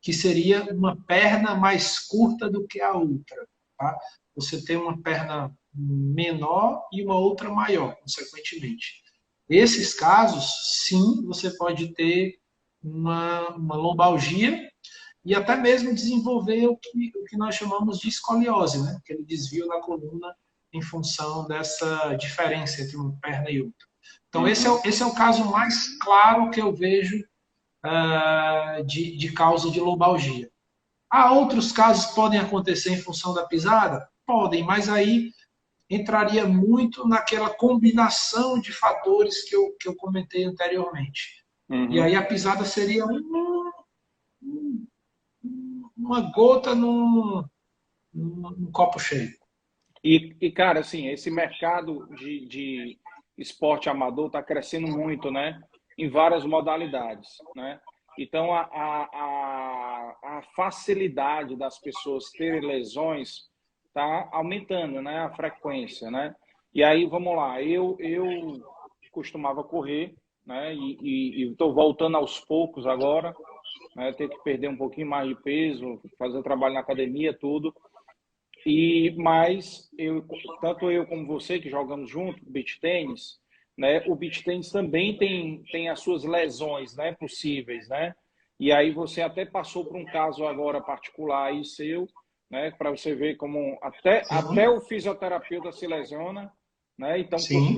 que seria uma perna mais curta do que a outra. Tá? Você tem uma perna menor e uma outra maior, consequentemente. Esses casos, sim, você pode ter uma lombalgia e até mesmo desenvolver o que nós chamamos de escoliose, né? Aquele desvio da coluna em função dessa diferença entre uma perna e outra. Então, esse é o caso mais claro que eu vejo de causa de lombalgia. Há outros casos que podem acontecer em função da pisada? Podem, mas aí entraria muito naquela combinação de fatores que eu comentei anteriormente. E aí a pisada seria uma gota num copo cheio. Cara, assim, esse mercado de esporte amador está crescendo muito, né? Em várias modalidades, né? Então, a facilidade das pessoas terem lesões está aumentando, né? A frequência, né? E aí, vamos lá, eu costumava correr, né? E estou voltando aos poucos agora, né? Ter que perder um pouquinho mais de peso, fazer trabalho na academia, tudo. Mas tanto eu como você que jogamos junto beach tênis, né? O beach tênis também tem as suas lesões, né? Possíveis, né? E aí você até passou por um caso agora particular aí seu, né? Para você ver como até o fisioterapeuta se lesiona, né? Então Sim.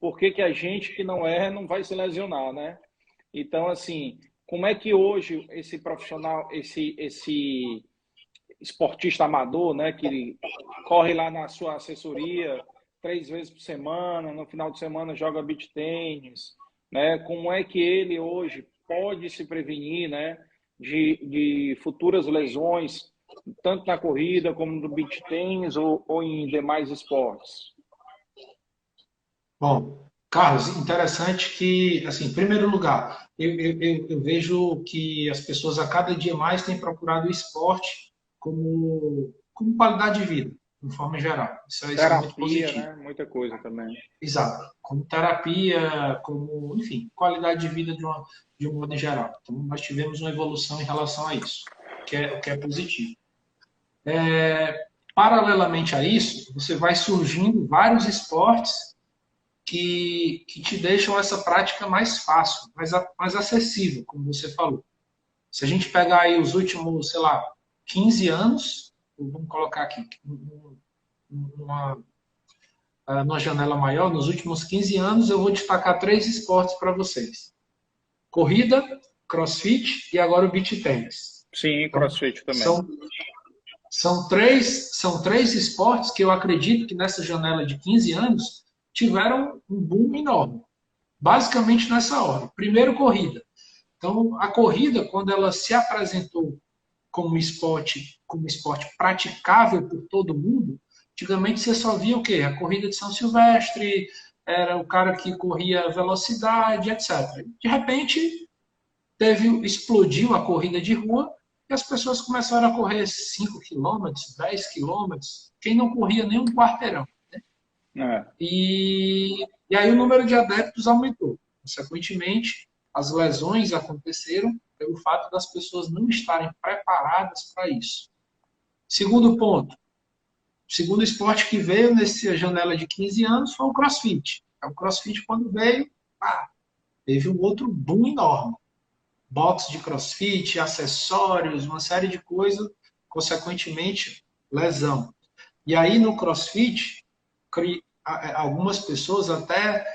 por que a gente que não vai se lesionar, né? Então assim, como é que hoje esse profissional, esse esportista amador, né, que corre lá na sua assessoria 3 vezes por semana, no final de semana joga beach tênis, né? Como é que ele hoje pode se prevenir, né, de futuras lesões, tanto na corrida como no beach tênis ou em demais esportes? Bom, Carlos, interessante que, assim, em primeiro lugar, eu vejo que as pessoas a cada dia mais têm procurado o esporte como qualidade de vida, de forma geral. Isso é muito Terapia, positivo. né? Muita coisa também. Exato. Como terapia, enfim, qualidade de vida de um modo geral. Então, nós tivemos uma evolução em relação a isso, o que é positivo. Paralelamente a isso, você vai surgindo vários esportes que te deixam essa prática mais fácil, mais acessível, como você falou. Se a gente pegar aí os últimos, sei lá, 15 anos, vamos colocar aqui, numa, numa janela maior, nos últimos 15 anos, eu vou destacar 3 esportes para vocês. Corrida, crossfit e agora o beach tennis. Sim, Então, CrossFit também. são três esportes que eu acredito que nessa janela de 15 anos tiveram um boom enorme. Basicamente nessa ordem. Primeiro, corrida. Então, a corrida, quando ela se apresentou como esporte praticável por todo mundo, antigamente você só via o quê? A corrida de São Silvestre, era o cara que corria velocidade, etc. De repente, explodiu a corrida de rua e as pessoas começaram a correr 5 quilômetros, 10 quilômetros, quem não corria nem um quarteirão. É. E aí o número de adeptos aumentou. Consequentemente, as lesões aconteceram pelo fato das pessoas não estarem preparadas para isso. Segundo ponto, o segundo esporte que veio nessa janela de 15 anos foi o CrossFit. O CrossFit, quando veio, teve um outro boom enorme. Box de CrossFit, acessórios, uma série de coisas, consequentemente, lesão. E aí no CrossFit, algumas pessoas até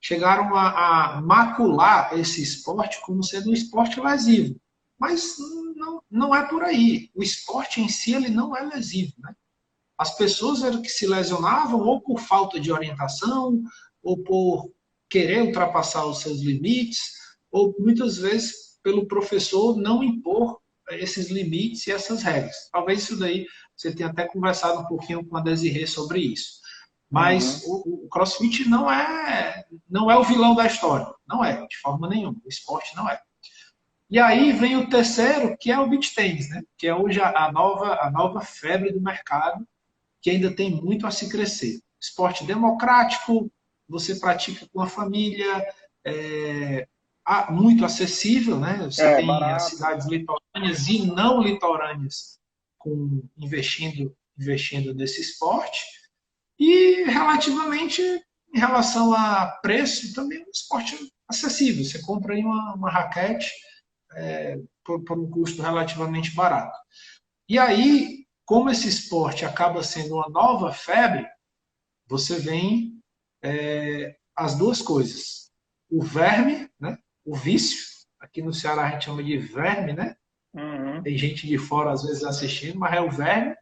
chegaram a macular esse esporte como sendo um esporte lesivo. Mas não é por aí. O esporte em si ele não é lesivo. Né? As pessoas eram que se lesionavam ou por falta de orientação, ou por querer ultrapassar os seus limites, ou muitas vezes pelo professor não impor esses limites e essas regras. Talvez isso daí você tenha até conversado um pouquinho com a Desirê sobre isso. Mas o CrossFit não é o vilão da história. Não é, de forma nenhuma. O esporte não é. E aí vem o terceiro, que é o beach tennis, né? Que é hoje a nova febre do mercado, que ainda tem muito a se crescer. Esporte democrático, você pratica com a família, é, muito acessível, né? Você É, tem as barato. cidades litorâneas e não litorâneas investindo nesse esporte. E relativamente, em relação a preço, também é um esporte acessível. Você compra aí uma raquete por um custo relativamente barato. E aí, como esse esporte acaba sendo uma nova febre, você vem as duas coisas. O verme, né? O vício, aqui no Ceará a gente chama de verme, né? Uhum. Tem gente de fora às vezes assistindo, mas é o verme,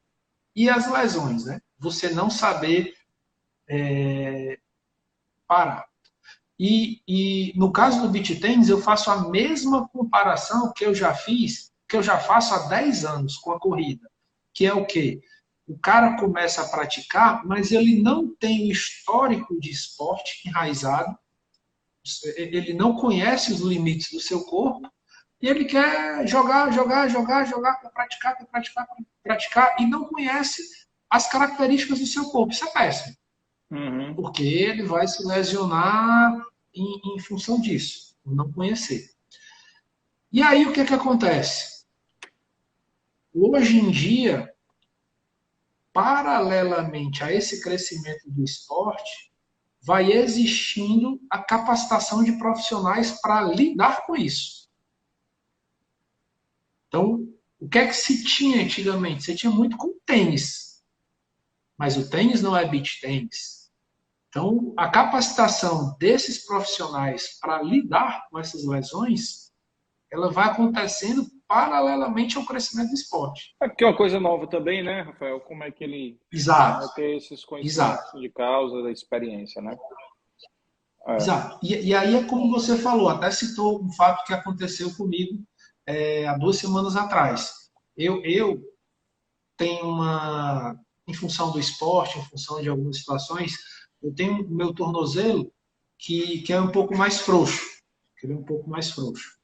e as lesões, né? Você não saber parar. E no caso do beach tennis, eu faço a mesma comparação que eu já fiz, que eu já faço há 10 anos com a corrida, que é o quê? O cara começa a praticar, mas ele não tem o histórico de esporte enraizado, ele não conhece os limites do seu corpo, e ele quer jogar, quer praticar, e não conhece as características do seu corpo. Isso é péssimo, Uhum. porque ele vai se lesionar em função disso, por não conhecer. E aí o que, que acontece? Hoje em dia, paralelamente a esse crescimento do esporte, vai existindo a capacitação de profissionais para lidar com isso. Então, o que é que se tinha antigamente? Você tinha muito com tênis, mas o tênis não é beach tênis. Então, a capacitação desses profissionais para lidar com essas lesões, ela vai acontecendo paralelamente ao crescimento do esporte. É porque é uma coisa nova também, né, Rafael? Como é que ele Exato, vai ter esses exato, conhecimentos de causa, da experiência, né? É. exato. E aí é como você falou, até citou um fato que aconteceu comigo há 2 semanas atrás. Eu tenho em função do esporte, em função de algumas situações, eu tenho o meu tornozelo que é um pouco mais frouxo, que ele é um pouco mais frouxo.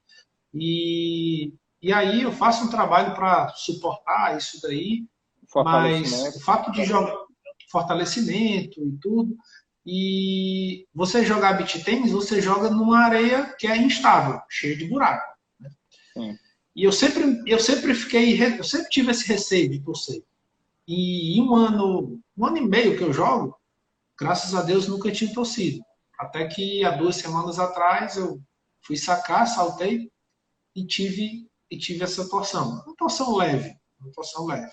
E aí eu faço um trabalho para suportar isso daí, mas o Fortalecimento. fato de jogar fortalecimento e tudo, e você jogar beach tennis, você joga numa areia que é instável, cheia de buraco. Sim. E eu sempre tive esse receio de torcer. E em um ano e meio que eu jogo, graças a Deus nunca tinha torcido. Até que há 2 semanas atrás eu fui sacar, saltei e tive essa torção. Uma torção leve, uma torção leve.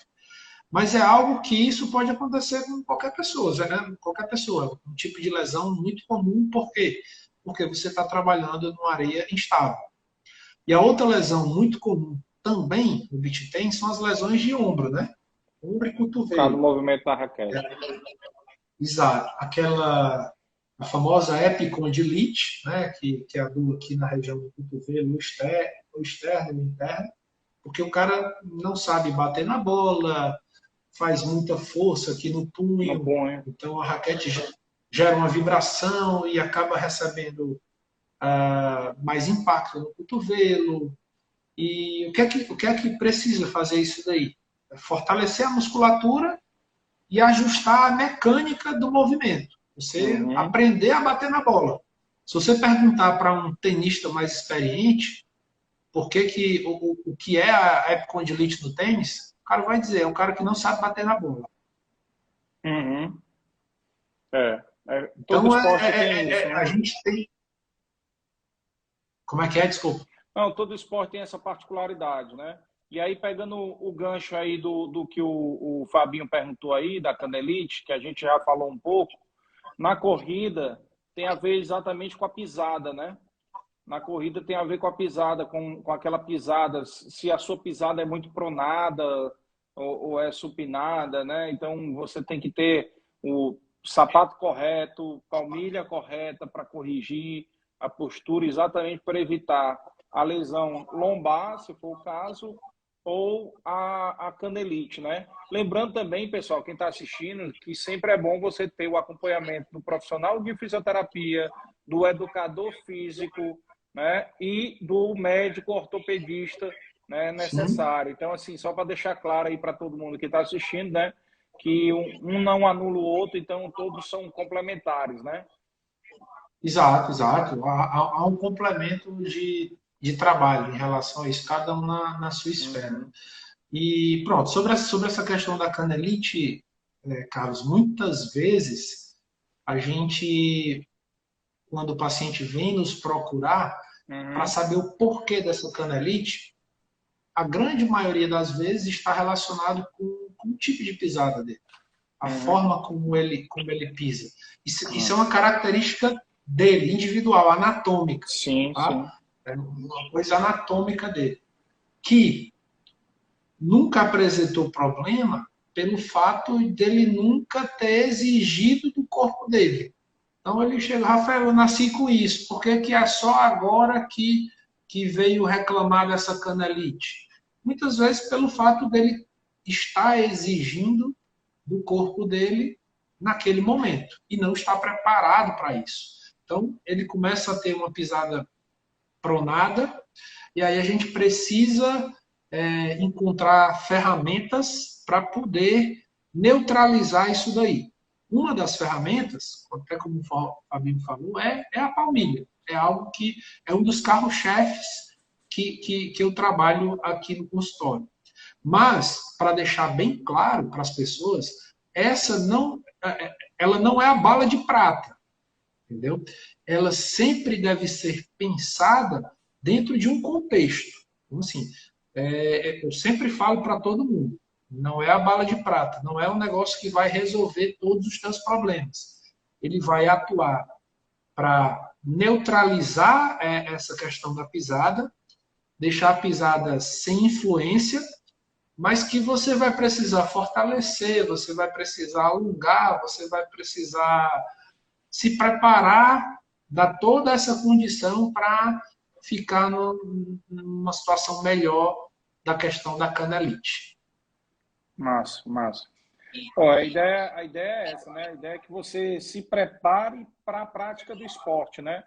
Mas é algo que isso pode acontecer com qualquer pessoa, né? Qualquer pessoa. Um tipo de lesão muito comum, por quê? Porque você está trabalhando numa areia instável. E a outra lesão muito comum também no beach tennis são as lesões de ombro, né? Ombro e Por causa do cotovelo. movimento da raquete. Exato. A famosa epicondilite, né? Que é a dor aqui na região do cotovelo, o externo e o interno, porque o cara não sabe bater na bola, faz muita força aqui no No punho, punho. então a raquete gera uma vibração e acaba recebendo mais impacto no cotovelo. E o que é que precisa fazer isso daí? Fortalecer a musculatura e ajustar a mecânica do movimento. Você Uhum. aprender a bater na bola. Se você perguntar para um tenista mais experiente por o que é a epicondilite no tênis, o cara vai dizer, é um cara que não sabe bater na bola. Uhum. É. Todo Então, esporte tem isso, a né? gente tem. Como é que é? Desculpa. Não, todo esporte tem essa particularidade, né? E aí, pegando o gancho aí do que o Fabinho perguntou aí, da canelite, que a gente já falou um pouco, na corrida tem a ver exatamente com a pisada, né? Na corrida tem a ver com a pisada, com aquela pisada, se a sua pisada é muito pronada ou é supinada, né? Então você tem que ter o sapato correto, palmilha correta para corrigir a postura, exatamente para evitar a lesão lombar, se for o caso, ou a canelite, né? Lembrando também, pessoal, quem está assistindo, que sempre é bom você ter o acompanhamento do profissional de fisioterapia, do educador físico, né, e do médico ortopedista, né, Sim, necessário. Então, assim, só para deixar claro aí para todo mundo que está assistindo, né, que um não anula o outro, então todos são complementares, né? exato, exato. Há um complemento de trabalho em relação a isso, cada um na sua esfera. Uhum, E pronto, sobre essa questão da canelite, Carlos, muitas vezes a gente, quando o paciente vem nos procurar para uhum, saber o porquê dessa canelite, a grande maioria das vezes está relacionado com o tipo de pisada dele, a uhum, forma como ele pisa. Isso é uma característica dele, individual, anatômica, sim, tá? sim. É uma coisa anatômica dele, que nunca apresentou problema pelo fato dele nunca ter exigido do corpo dele. Então ele chega, Rafael, eu nasci com isso, por que, que é só agora que veio reclamar dessa canelite? Muitas vezes pelo fato dele estar exigindo do corpo dele naquele momento e não está preparado para isso. Então ele começa a ter uma pisada pronada e aí a gente precisa encontrar ferramentas para poder neutralizar isso daí. Uma das ferramentas, até como o Fabinho falou, é a palmilha. É algo que é um dos carros-chefes que eu trabalho aqui no consultório. Mas, para deixar bem claro para as pessoas, ela não é a bala de prata, entendeu? Ela sempre deve ser pensada dentro de um contexto. Então, assim, eu sempre falo para todo mundo, não é a bala de prata, não é um negócio que vai resolver todos os teus problemas. Ele vai atuar para neutralizar essa questão da pisada, deixar a pisada sem influência, mas que você vai precisar fortalecer, você vai precisar alongar, você vai precisar se preparar, dar toda essa condição para ficar numa situação melhor da questão da canelite. Massa, massa. Ó, a ideia é essa, né? A ideia é que você se prepare para a prática do esporte, né?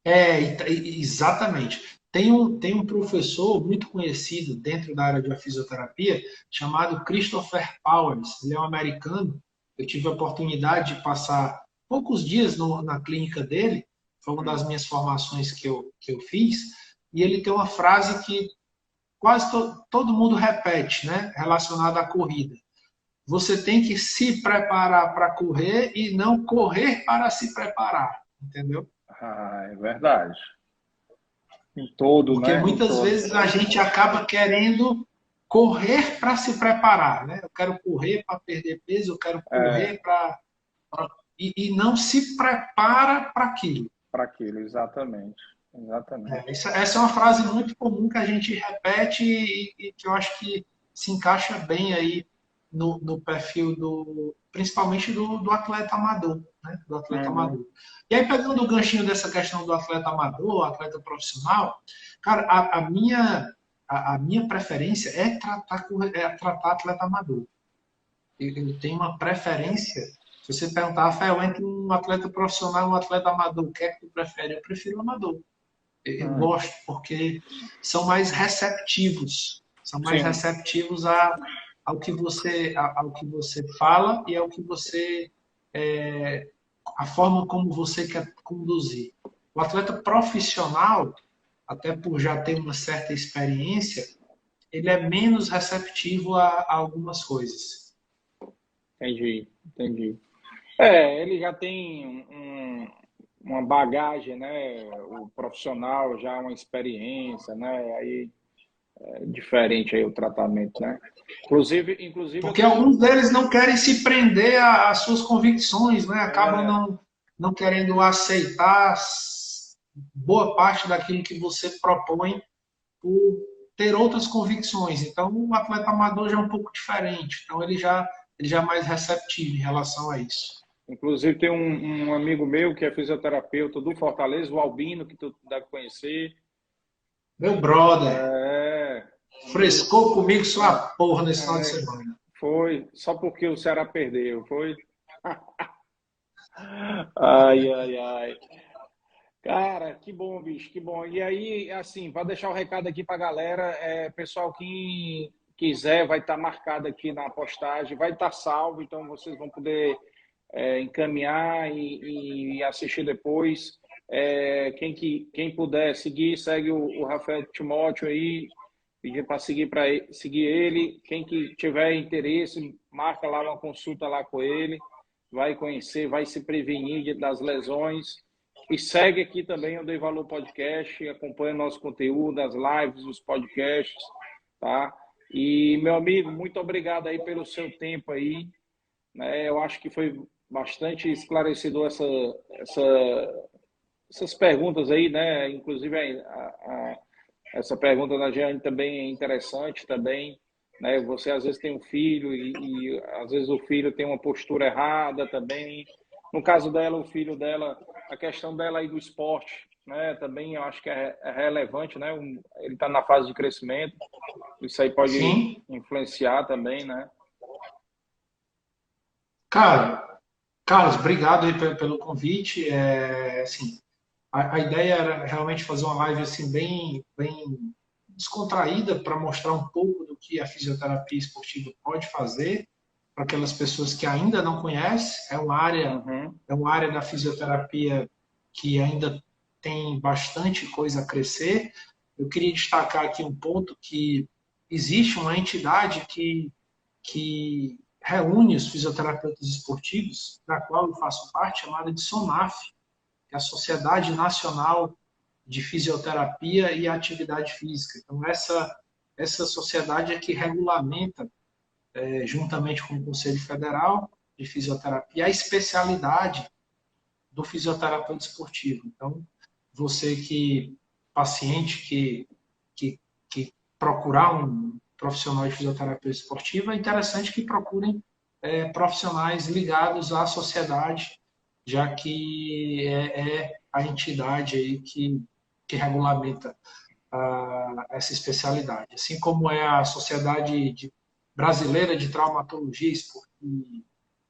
Exatamente. Tem um professor muito conhecido dentro da área de fisioterapia chamado Christopher Powers. Ele é um americano. Eu tive a oportunidade de passar poucos dias na clínica dele. Foi uma das Hum. minhas formações que eu fiz. E ele tem uma frase que quase todo mundo repete, né? Relacionada à corrida. Você tem que se preparar para correr e não correr para se preparar. Entendeu? Ah, é verdade. Em todo, Porque né? Em muitas todo. vezes a gente acaba querendo correr para se preparar, né? Eu quero correr para perder peso, eu quero É, correr e não se prepara para aquilo. para aquilo, exatamente. Exatamente. Essa é uma frase muito comum que a gente repete e que eu acho que se encaixa bem aí no perfil principalmente do atleta amador, né? Do atleta Uhum. amador. E aí, pegando o ganchinho dessa questão do atleta amador, atleta profissional, cara, a minha preferência é tratar atleta amador. Eu tenho uma preferência. Se você perguntar, Rafael, entre um atleta profissional e um atleta amador, o que é que tu prefere? Eu prefiro o amador. Eu Uhum. gosto porque são mais receptivos, Sim. ao que você fala e ao que você a forma como você quer conduzir. O atleta profissional, até por já ter uma certa experiência, ele é menos receptivo a algumas coisas. Entendi, entendi. É, ele já tem uma bagagem, né? O profissional já uma experiência, né? Aí é diferente aí o tratamento, né? Inclusive eu Porque tenho alguns deles não querem se prender às suas convicções, né? Acabam é, não querendo aceitar boa parte daquilo que você propõe por ter outras convicções. Então, o atleta amador já é um pouco diferente. Então, ele já é mais receptivo em relação a isso. inclusive tem um amigo meu que é fisioterapeuta do Fortaleza, o Albino, que tu deve conhecer. Meu brother, É, amigo, frescou comigo sua é, porra nesse final de é, semana. foi só porque o Ceará perdeu, foi? Ai, ai, ai. Cara, que bom, bicho, que bom. E aí, assim, para deixar o recado aqui para a galera, pessoal que quiser vai estar marcado aqui na postagem, vai estar salvo, então vocês vão poder encaminhar e assistir depois. Quem puder seguir, segue o Rafael Timóteo aí, pedir para seguir ele. Quem que tiver interesse, marca lá uma consulta lá com ele, vai conhecer, vai se prevenir das lesões. E segue aqui também o Dei Valor Podcast, acompanha o nosso conteúdo, as lives, os podcasts, tá? E, meu amigo, muito obrigado aí pelo seu tempo aí, né? Eu acho que foi bastante esclarecedor essas perguntas aí, né? Inclusive essa pergunta da Jeane também é interessante também, né? Você às vezes tem um filho e às vezes o filho tem uma postura errada também. No caso dela, o filho dela, a questão dela aí do esporte, né? Também eu acho que é relevante, né? Ele está na fase de crescimento, isso aí pode Sim, influenciar também, né? cara, Carlos, obrigado aí pelo convite. Assim, a ideia era realmente fazer uma live assim bem descontraída para mostrar um pouco do que a fisioterapia esportiva pode fazer para aquelas pessoas que ainda não conhecem. Uhum. É uma área da fisioterapia que ainda tem bastante coisa a crescer. Eu queria destacar aqui um ponto que existe uma entidade que reúne os fisioterapeutas esportivos, da qual eu faço parte, chamada de SONAF, que é a Sociedade Nacional de Fisioterapia e Atividade Física. Então, essa sociedade é que regulamenta, juntamente com o Conselho Federal de Fisioterapia, a especialidade do fisioterapeuta esportivo. Então, você que, paciente que procurar um profissional de fisioterapia esportiva, é interessante que procurem profissionais ligados à sociedade, já que é a entidade aí que regulamenta essa especialidade. Assim como é a Brasileira de Traumatologia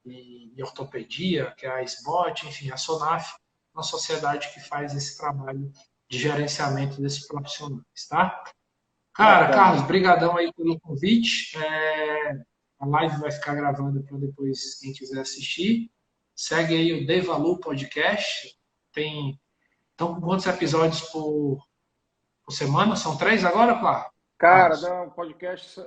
e Ortopedia, que é a SBOT, enfim, a SONAF, uma sociedade que faz esse trabalho de gerenciamento desses profissionais, tá? Cara, Carlos, Bacana. brigadão aí pelo convite. A live vai ficar gravada para depois quem quiser assistir. Segue aí o Dê Valor Podcast. Então, quantos episódios por semana? São 3 agora, claro? Cara, Carlos? não, o podcast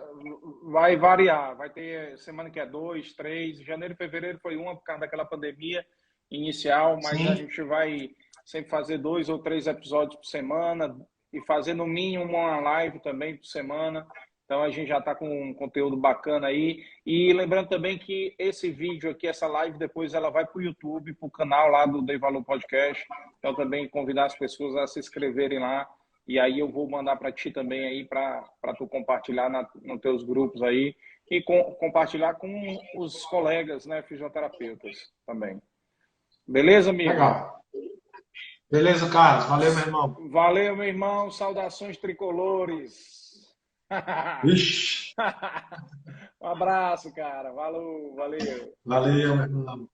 vai variar. Vai ter semana que é 2, 3. Janeiro e fevereiro foi uma por causa daquela pandemia inicial, mas a Sim. gente vai sempre fazer 2 ou 3 episódios por semana e fazer no mínimo uma live também por semana. Então a gente já está com um conteúdo bacana aí. E lembrando também que esse vídeo aqui, essa live, depois ela vai para o YouTube, para o canal lá do Dei Valor Podcast. Então também convidar as pessoas a se inscreverem lá e aí eu vou mandar para ti também aí para tu compartilhar nos teus grupos aí e compartilhar com os colegas, né, fisioterapeutas também. Beleza, amigo? Legal. Beleza, Carlos. Valeu, meu irmão. Valeu, meu irmão. Saudações tricolores. Vixe. Um abraço, cara. Valeu, valeu. Valeu, meu irmão.